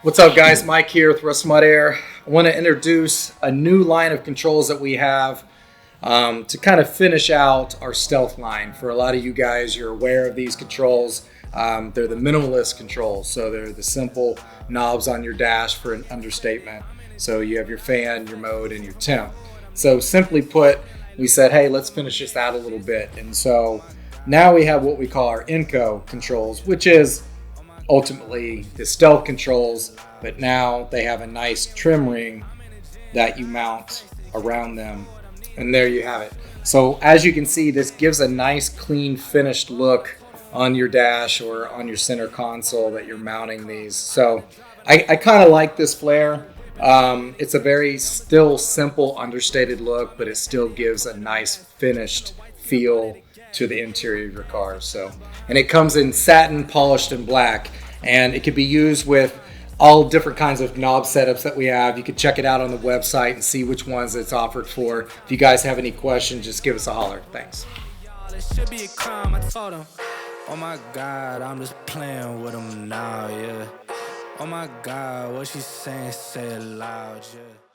What's up, guys? Mike here with Rust Mud Air. I want to introduce a new line of controls that we have to kind of finish out our stealth line. For a lot of you guys, you're aware of these controls. They're the minimalist controls, so they're the simple knobs on your dash for an understatement. So you have your fan, your mode, and your temp. So simply put, we said, hey, let's finish this out a little bit. And so now we have what we call our ENCO controls, which is ultimately the stealth controls, but now they have a nice trim ring that you mount around them, and there you have it. So as you can see, this gives a nice clean finished look on your dash or on your center console that you're mounting these. So I kind of like this flare. It's a very still simple understated look, but it still gives a nice finished feel to the interior of your car. So, and it comes in satin, polished, and black, and it can be used with all different kinds of knob setups that we have. You can check it out on the website and see which ones it's offered for. If you guys have any questions, just give us a holler. Thanks. It should be a crime, I told him. Oh my God, I'm just playing with him now, yeah. Oh my God, what she saying, say it loud, yeah.